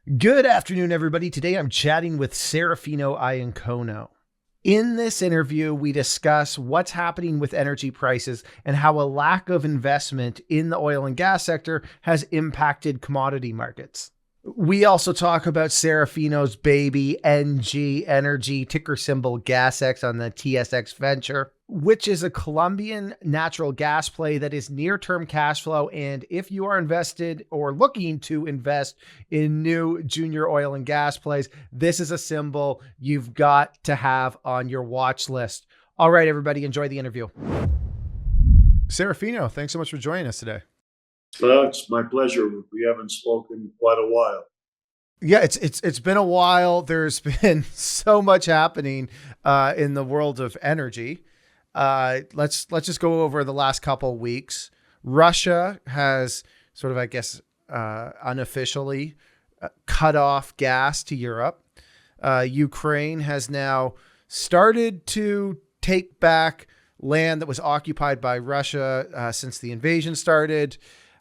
Good afternoon, everybody. Today I'm chatting with Serafino Iacono. In this interview, we discuss what's happening with energy prices and how a lack of investment in the oil and gas sector has impacted commodity markets. We also talk about Serafino's baby NG Energy, ticker symbol GASX on the TSXV venture, which is a Colombian natural gas play that is near-term cash flow. And if you are invested or looking to invest in new junior oil and gas plays, this is a symbol you've got to have on your watch list. All right, everybody, enjoy the interview. Serafino, thanks so much for joining us today. It's my pleasure. We haven't spoken in quite a while. Yeah, it's been a while. There's been so much happening in the world of energy. Let's just go over the last couple of weeks. Russia has sort of, I guess, unofficially cut off gas to Europe. Ukraine has now started to take back land that was occupied by Russia since the invasion started.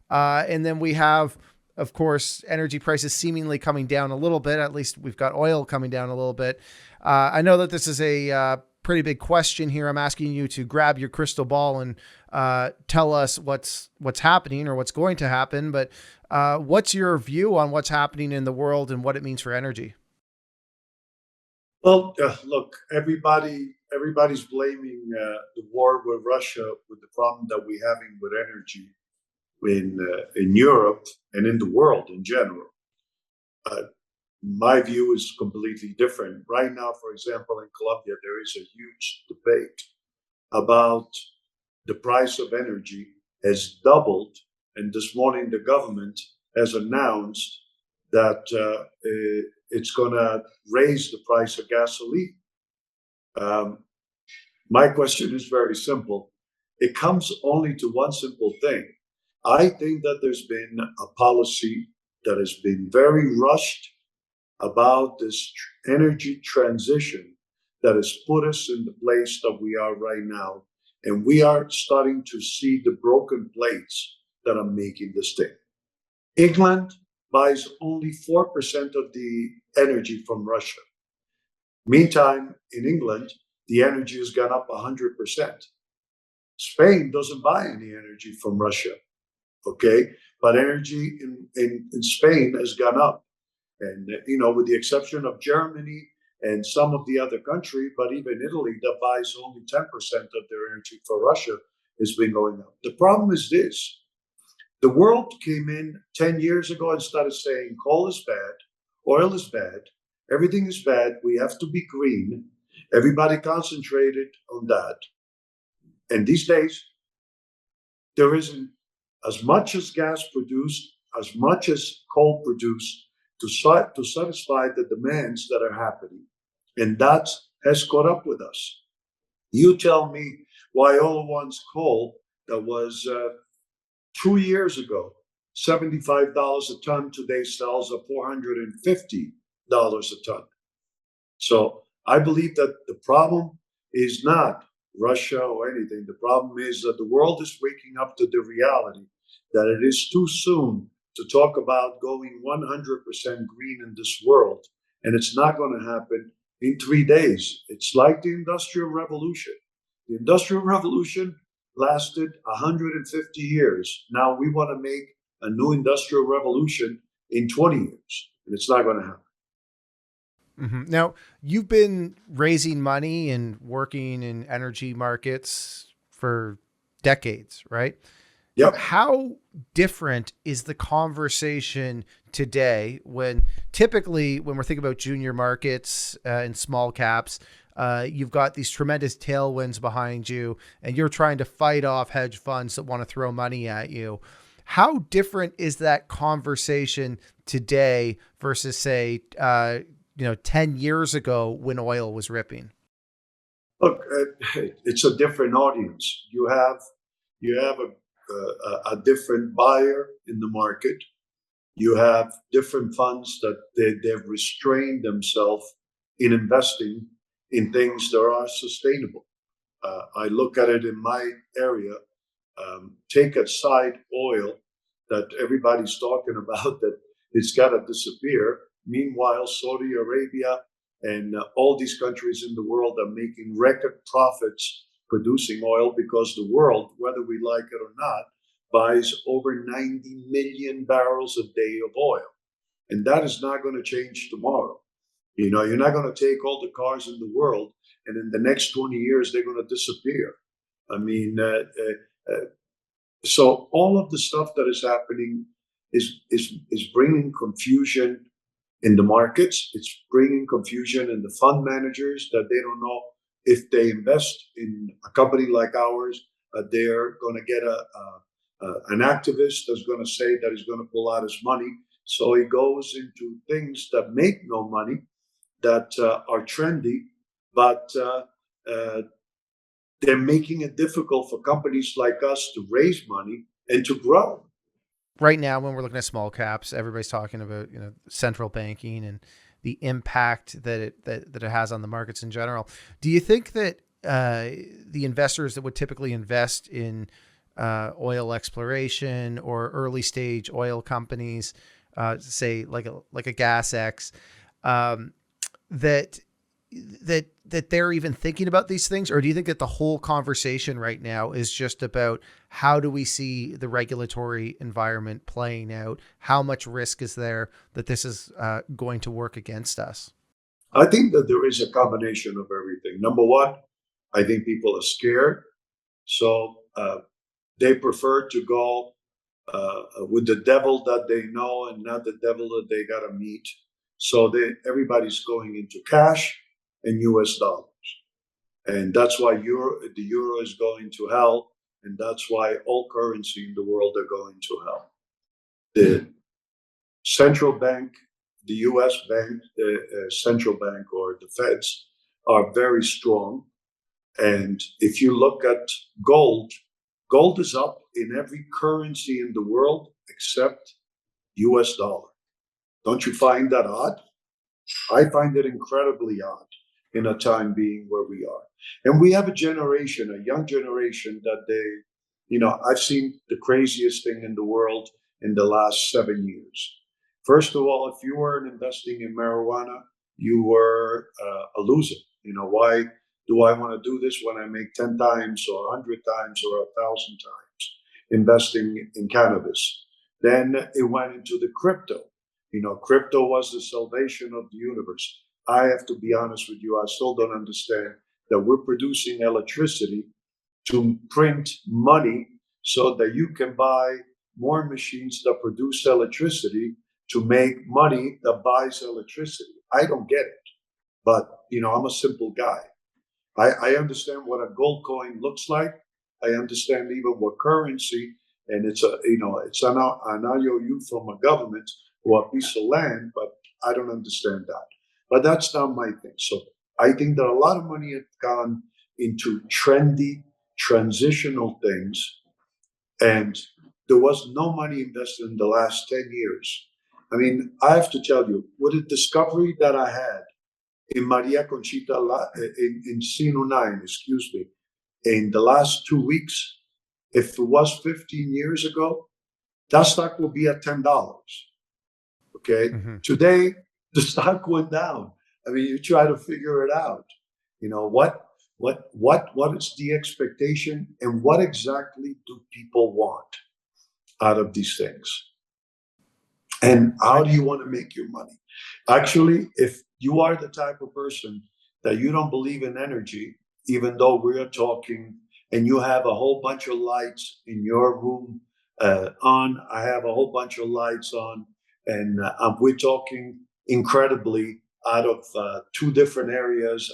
And then we have, of course, energy prices seemingly coming down a little bit. At least we've got oil coming down a little bit. I know that this is a pretty big question here. I'm asking you to grab your crystal ball and tell us what's happening or what's going to happen. But what's your view on what's happening in the world and what it means for energy? Well, look, everybody's blaming the war with Russia with the problem that we're having with energy in Europe and in the world in general. My view is completely different. Right now, for example, in Colombia, there is a huge debate about the price of energy has doubled. And this morning, the government has announced that it's going to raise the price of gasoline. My question is very simple. It comes only to one simple thing. I think that there's been a policy that has been very rushed about this energy transition that has put us in the place that we are right now. And we are starting to see the broken plates that are making this thing. England buys only 4% of the energy from Russia. Meantime, in England, the energy has gone up 100%. Spain doesn't buy any energy from Russia. Okay, but energy in Spain has gone up, and with the exception of Germany and some of the other country, but even Italy that buys only 10% of their energy for Russia has been going up. The problem is this: the world came in 10 years ago and started saying coal is bad, oil is bad, everything is bad. We have to be green. Everybody concentrated on that, and these days there isn't as much as gas produced, as much as coal produced to satisfy the demands that are happening. And that has caught up with us. You tell me why all one's coal that was 2 years ago, $75 a ton, today sells at $450 a ton. So I believe that the problem is not Russia or anything. The problem is that the world is waking up to the reality that it is too soon to talk about going 100% green in this world. And it's not going to happen in 3 days. It's like the Industrial Revolution. The Industrial Revolution lasted 150 years. Now we want to make a new Industrial Revolution in 20 years, and it's not going to happen. Mm-hmm. Now, you've been raising money and working in energy markets for decades, right? Yep. How different is the conversation today when typically when we're thinking about junior markets and small caps, you've got these tremendous tailwinds behind you and you're trying to fight off hedge funds that want to throw money at you. How different is that conversation today versus say, 10 years ago when oil was ripping? Look, it's a different audience. You have a different buyer in the market. You have different funds that they've restrained themselves in investing in things that are sustainable. I look at it in my area. Take aside oil that everybody's talking about that it's got to disappear. Meanwhile, Saudi Arabia and all these countries in the world are making record profits producing oil because the world, whether we like it or not, buys over 90 million barrels a day of oil. And that is not going to change tomorrow. You're not going to take all the cars in the world and in the next 20 years, they're going to disappear. I mean, so all of the stuff that is happening is bringing confusion in the markets. It's bringing confusion in the fund managers that they don't know if they invest in a company like ours, they're going to get an activist that's going to say that he's going to pull out his money. So he goes into things that make no money, that are trendy, but they're making it difficult for companies like us to raise money and to grow. Right now, when we're looking at small caps, everybody's talking about central banking and the impact that it has on the markets in general. Do you think that the investors that would typically invest in oil exploration or early stage oil companies, say like a GASX, that they're even thinking about these things? Or do you think that the whole conversation right now is just about how do we see the regulatory environment playing out? How much risk is there that this is going to work against us? I think that there is a combination of everything. Number one, I think people are scared. So they prefer to go with the devil that they know and not the devil that they got to meet. So everybody's going into cash and US dollars. And that's why the euro is going to hell. And that's why all currency in the world are going to hell. The central bank, the US bank, the central bank or the Feds are very strong. And if you look at gold, gold is up in every currency in the world except US dollar. Don't you find that odd? I find it incredibly odd in a time being where we are. And we have a young generation that I've seen the craziest thing in the world in the last 7 years. First of all, if you weren't investing in marijuana, you were a loser. Why do I want to do this when I make 10 times or 100 times or 1,000 times investing in cannabis? Then it went into the crypto. Crypto was the salvation of the universe. I have to be honest with you, I still don't understand that we're producing electricity to print money so that you can buy more machines that produce electricity to make money that buys electricity. I don't get it, but I'm a simple guy. I understand what a gold coin looks like. I understand even what currency, and it's an IOU from a government or a piece of land, but I don't understand that. But that's not my thing. So I think that a lot of money had gone into trendy, transitional things, and there was no money invested in the last 10 years. I mean, I have to tell you, with the discovery that I had in Maria Conchita, in Sino 9, excuse me, in the last 2 weeks, if it was 15 years ago, that stock will be at $10. Okay. Mm-hmm. Today, the stock went down. I mean, you try to figure it out. What is the expectation and what exactly do people want out of these things? And how do you want to make your money? Actually, if you are the type of person that you don't believe in energy, even though we're talking and you have a whole bunch of lights in your room on, I have a whole bunch of lights on, and we're talking incredibly out of 2 different areas,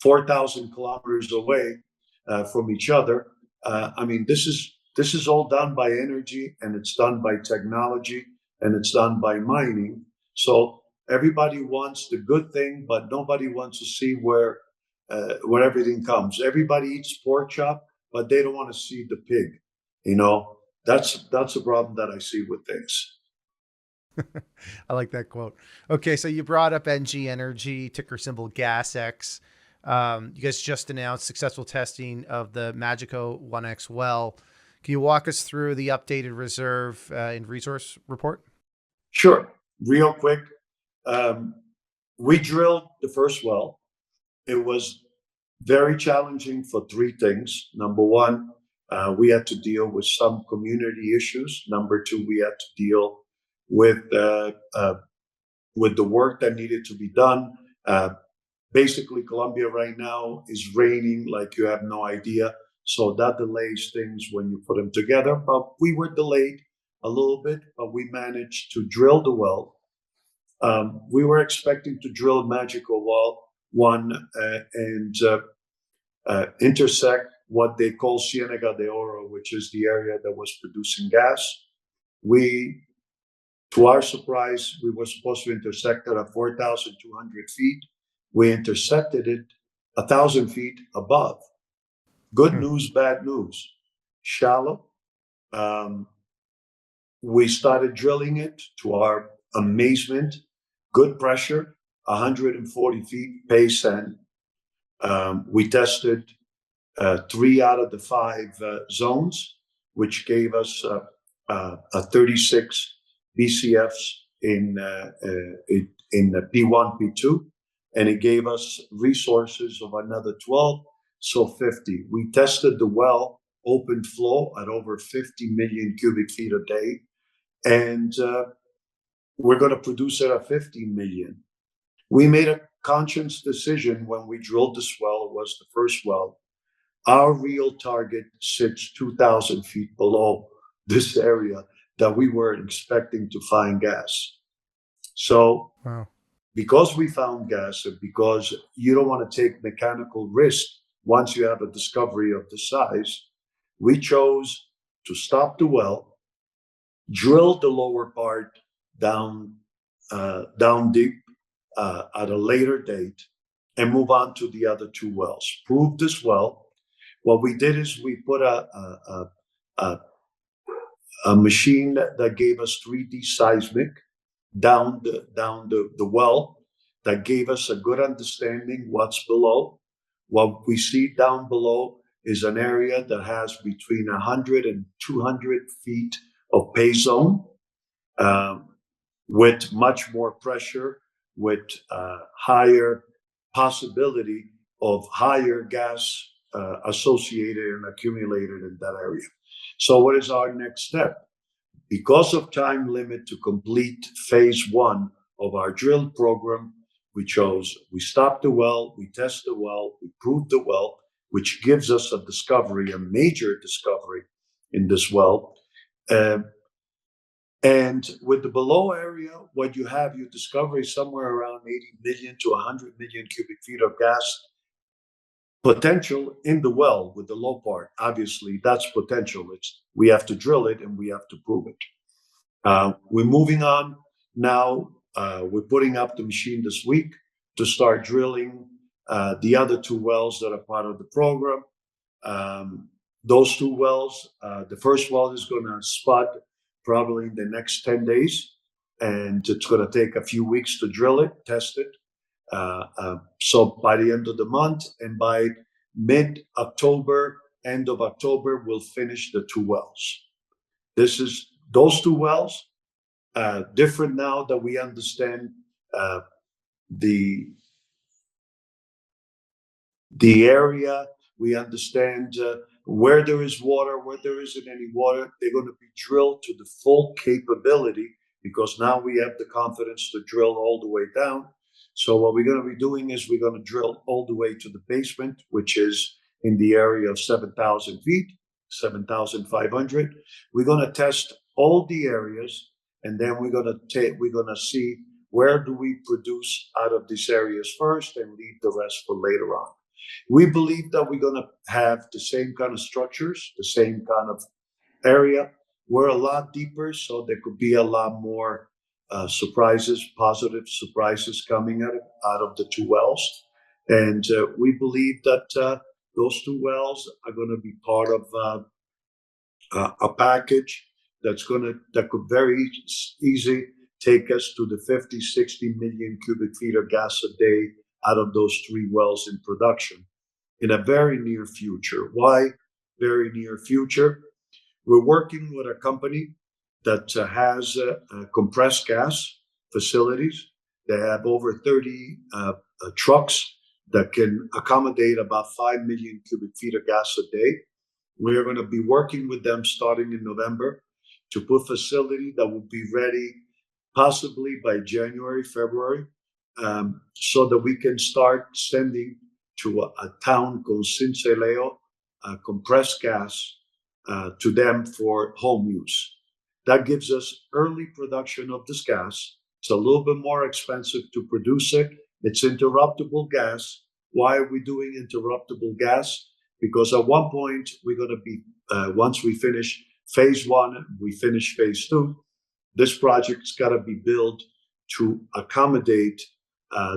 4,000 kilometers away from each other. I mean, this is all done by energy, and it's done by technology, and it's done by mining. So everybody wants the good thing, but nobody wants to see where everything comes. Everybody eats pork chop, but they don't want to see the pig. That's a problem that I see with things. I like that quote. Okay, so you brought up NG Energy, ticker symbol GASX. You guys just announced successful testing of the Magico 1X well. Can you walk us through the updated reserve and resource report? Sure. Real quick, We drilled the first well. It was very challenging for three things. Number one, we had to deal with some community issues. Number two, we had to deal with the work that needed to be done. Basically, Colombia right now is raining like you have no idea. So that delays things when you put them together. But we were delayed a little bit, but we managed to drill the well. We were expecting to drill a magical well one and intersect what they call Ciénaga de Oro, which is the area that was producing gas. To our surprise, we were supposed to intersect it at 4,200 feet. We intercepted it 1,000 feet above. Good news, bad news. Shallow. We started drilling it, to our amazement. Good pressure, 140 feet pay sand. We tested 3 out of the 5 zones, which gave us a 36 BCFs in P1, P2, and it gave us resources of another 12, so 50. We tested the well open flow at over 50 million cubic feet a day, and we're going to produce it at 15 million. We made a conscious decision when we drilled this well. It was the first well. Our real target sits 2,000 feet below this area that we were expecting to find gas. So because we found gas, and because you don't want to take mechanical risk once you have a discovery of the size, we chose to stop the well, drill the lower part down deep at a later date, and move on to the other 2 wells. Prove this well. What we did is we put a machine that gave us 3D seismic down the well, that gave us a good understanding what's below. What we see down below is an area that has between 100 and 200 feet of pay zone, with much more pressure, with higher possibility of higher gas associated and accumulated in that area. So what is our next step? Because of time limit to complete phase 1 of our drill program, we stopped the well, we test the well, we proved the well, which gives us a discovery, a major discovery in this well. And with the below area, what you discover is somewhere around 80 million to 100 million cubic feet of gas potential in the well with the low part. Obviously, that's potential. We have to drill it and we have to prove it. We're moving on now. We're putting up the machine this week to start drilling the other 2 wells that are part of the program. Those 2 wells, the first well is going to spud probably in the next 10 days, and it's going to take a few weeks to drill it, test it. So by the end of the month, and by mid-October, end of October, we'll finish the 2 wells. Those 2 wells, different now that we understand the area, we understand where there is water, where there isn't any water. They're going to be drilled to the full capability, because now we have the confidence to drill all the way down. So what we're going to be doing is we're going to drill all the way to the basement, which is in the area of 7,000 feet, 7,500. We're going to test all the areas, and then we're going to see where do we produce out of these areas first and leave the rest for later on. We believe that we're going to have the same kind of structures, the same kind of area. We're a lot deeper, so there could be a lot more surprises, positive surprises coming out of the 2 wells. And we believe that those 2 wells are going to be part of a package that could very easy take us to the 50, 60 million cubic feet of gas a day out of those 3 wells in production in a very near future. Why very near future? We're working with a company that has compressed gas facilities. They have over 30 trucks that can accommodate about 5 million cubic feet of gas a day. We are going to be working with them starting in November to put a facility that will be ready possibly by January, February, so that we can start sending to a town called Cincelejo compressed gas to them for home use. That gives us early production of this gas. It's a little bit more expensive to produce it. It's interruptible gas. Why are we doing interruptible gas? Because at one point, we're going to be, once we finish phase one, we finish phase two, this project's got to be built to accommodate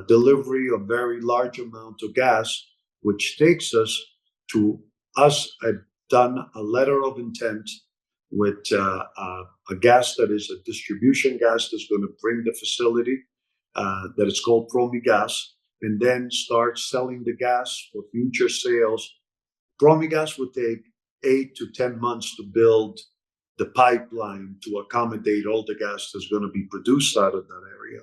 delivery of very large amount of gas, which takes us to I've done a letter of intent with a gas that is a distribution gas that's going to bring the facility that is called Promigas, and then start selling the gas for future sales. Promigas would take 8 to 10 months to build the pipeline to accommodate all the gas that's going to be produced out of that area.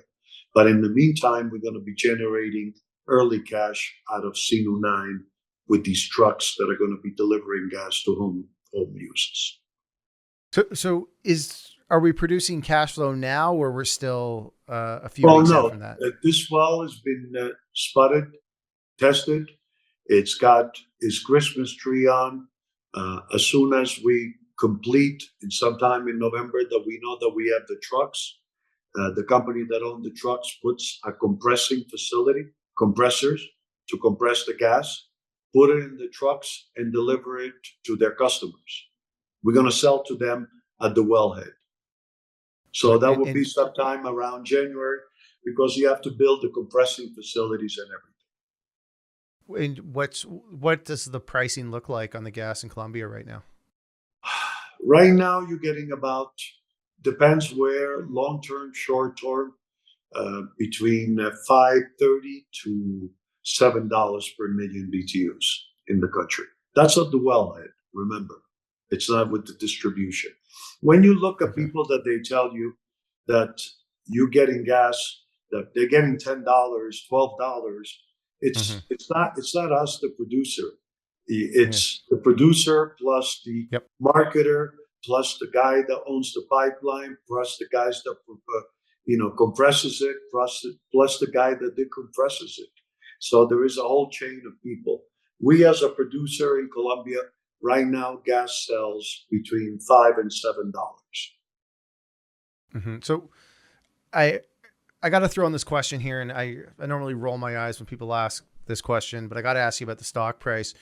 But in the meantime, we're going to be generating early cash out of Sinu 9 with these trucks that are going to be delivering gas to home users. So are we producing cash flow now, or we're still a few weeks out from that? This well has been spotted, tested. It's got its Christmas tree on. As soon as we complete in sometime in November that we know that we have the trucks, the company that owns the trucks puts a compressing facility, compressors to compress the gas, put it in the trucks and deliver it to their customers. We're going to sell to them at the wellhead. So that will be sometime around January, because you have to build the compressing facilities and everything. And what does the pricing look like on the gas in Colombia right now? Right now, you're getting about, depends where, long-term, short-term, between $5.30 to $7 per million BTUs in the country. That's at the wellhead, remember. It's not with the distribution. When you look at people that they tell you that you're getting gas, that they're getting $10, $12, it's not us, the producer. It's the producer plus the marketer plus the guy that owns the pipeline plus the guys that compresses it plus the guy that decompresses it. So there is a whole chain of people. We as a producer in Colombia right now, gas sells between $5 and $7. So I got to throw in this question here, and I normally roll my eyes when people ask this question, but I got to ask you about the stock price.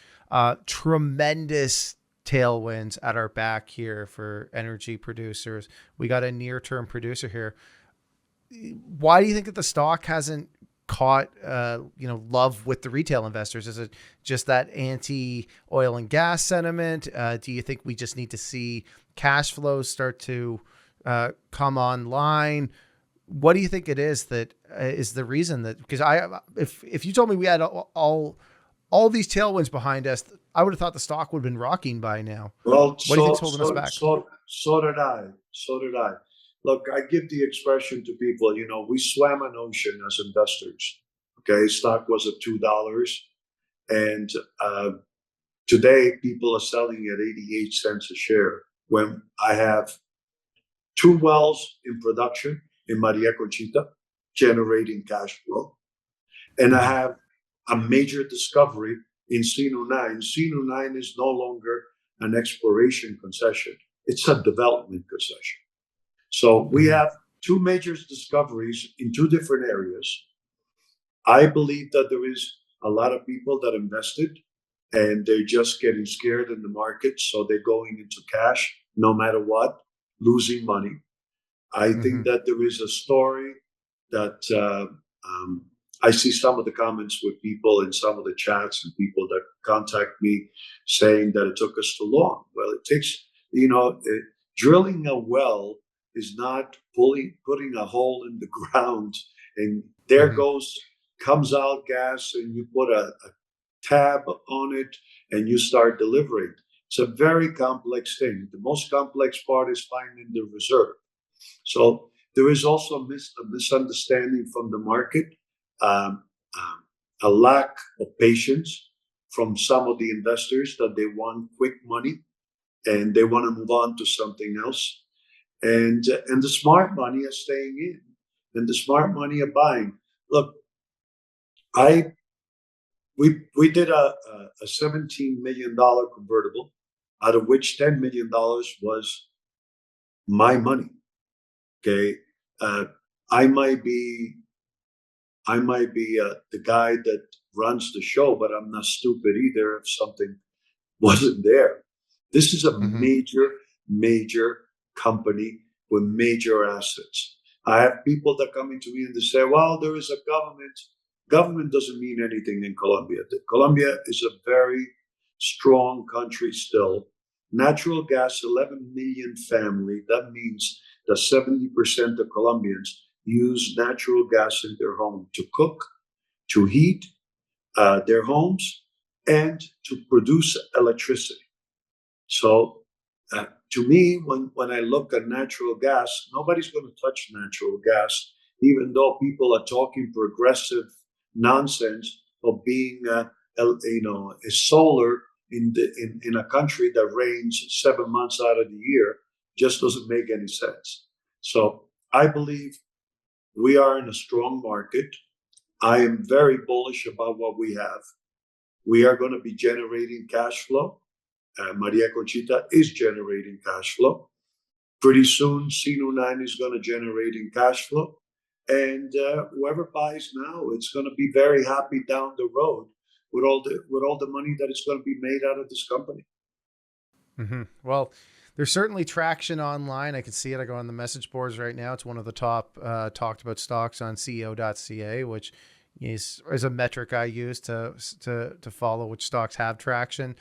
Tremendous tailwinds at our back here for energy producers. We got a near-term producer here. Why do you think that the stock hasn't caught love with the retail investors? Is it just that anti-oil and gas sentiment? Do you think we just need to see cash flows start to come online? What do you think it is that is the reason that, because if you told me we had all these tailwinds behind us, I would have thought the stock would have been rocking by now. Well, what do you think's holding us back? So did I. Look, I give the expression to people, we swam an ocean as investors. Okay, stock was at $2. And today people are selling at 88 cents a share when I have 2 wells in production in Maria Conchita generating cash flow. And I have a major discovery in Sinu 9. Sinu 9 is no longer an exploration concession. It's a development concession. So we have 2 major discoveries in 2 different areas. I believe that there is a lot of people that invested and they're just getting scared in the market. So they're going into cash no matter what, losing money. I think that there is a story that I see some of the comments with people in some of the chats and people that contact me saying that it took us too long. Well, it takes, drilling a well is not putting a hole in the ground and there comes out gas and you put a tab on it and you start delivering. It's a very complex thing. The most complex part is finding the reserve. So There is also a misunderstanding from the market, um, a lack of patience from some of the investors that they want quick money and they want to move on to something else. And the smart money are staying in, and the smart money are buying. Look, I we did a $17 million convertible, out of which $10 million was my money. Okay, uh, I might be the guy that runs the show, but I'm not stupid either if something wasn't there. This is a Mm-hmm. major company with major assets. I have people that come into me and they say, well, there is a government. Government doesn't mean anything in Colombia. Colombia is a very strong country still. Natural gas, 11 million family. That means that 70% of Colombians use natural gas in their home to cook, to heat their homes, and to produce electricity. So, to me, when I look at natural gas, nobody's going to touch natural gas, even though people are talking progressive nonsense of being, a solar in a country that rains 7 months out of the year. Just doesn't make any sense. So, I believe we are in a strong market. I am very bullish about what we have. We are going to be generating cash flow. Maria Conchita is generating cash flow. Pretty soon, C9 is going to generating cash flow. And whoever buys now, it's going to be very happy down the road with all the money that is going to be made out of this company. Mm-hmm. Well, there's certainly traction online. I can see it. I go on the message boards right now. It's one of the top talked about stocks on CEO.ca, which is a metric I use to follow which stocks have traction.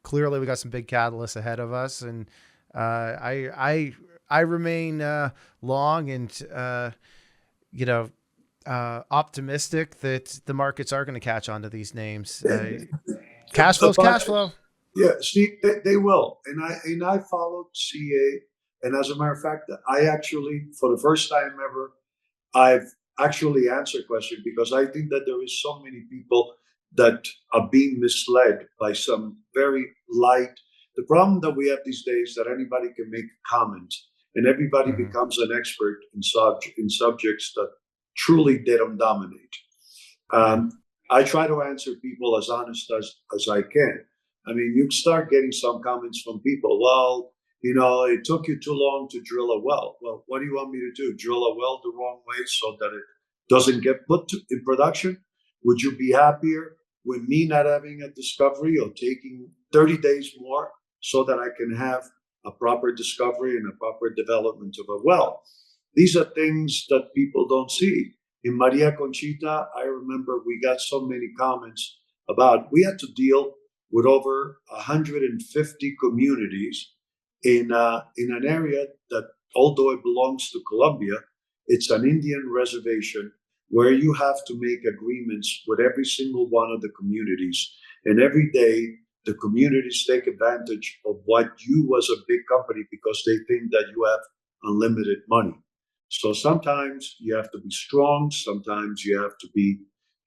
Clearly, we got some big catalysts ahead of us, and I remain long and optimistic that the markets are going to catch on to these names. Cash flow's cash flow. Yeah, Steve, they will. And I followed CA. And as a matter of fact, I actually, for the first time ever, I've actually answered questions because I think that there is so many people that are being misled by some very light. The problem that we have these days that anybody can make a comment and everybody Mm-hmm. becomes an expert in subjects that truly they don't dominate. I try to answer people as honest as I can. I mean, you start getting some comments from people. Well, it took you too long to drill a well. Well, what do you want me to do? Drill a well the wrong way so that it doesn't get put in production? Would you be happier with me not having a discovery or taking 30 days more so that I can have a proper discovery and a proper development of a well? These are things that people don't see. In Maria Conchita, I remember we got so many comments about we had to deal with over 150 communities in an area that, although it belongs to Colombia, it's an Indian reservation where you have to make agreements with every single one of the communities. And every day, the communities take advantage of what you as a big company because they think that you have unlimited money. So sometimes you have to be strong, sometimes you have to be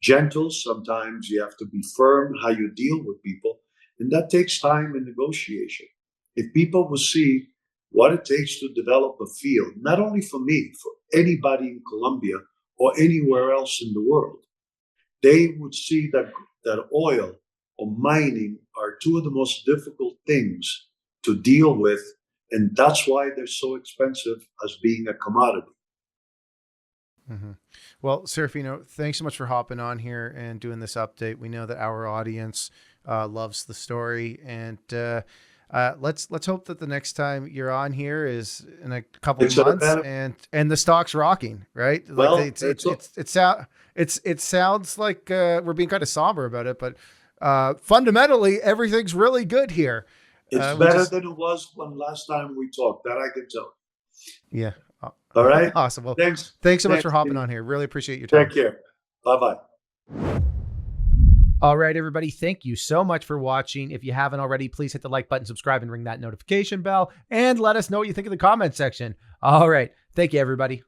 gentle, sometimes you have to be firm how you deal with people. And that takes time and negotiation. If people will see what it takes to develop a field, not only for me, for anybody in Colombia or anywhere else in the world, they would see that oil or mining are two of the most difficult things to deal with. And that's why they're so expensive as being a commodity. Mm-hmm. Well, Serafino, thanks so much for hopping on here and doing this update. We know that our audience loves the story, and let's hope that the next time you're on here is in a couple of months and the stock's rocking, right? Well, like it sounds like we're being kind of somber about it, but fundamentally everything's really good here. It's better than it was when last time we talked. That I can tell. Yeah. All right. Awesome. Well, thanks so much for hopping on here. Really appreciate your time. Take care. Bye-bye. All right, everybody. Thank you so much for watching. If you haven't already, please hit the like button, subscribe, and ring that notification bell, and let us know what you think in the comment section. All right. Thank you, everybody.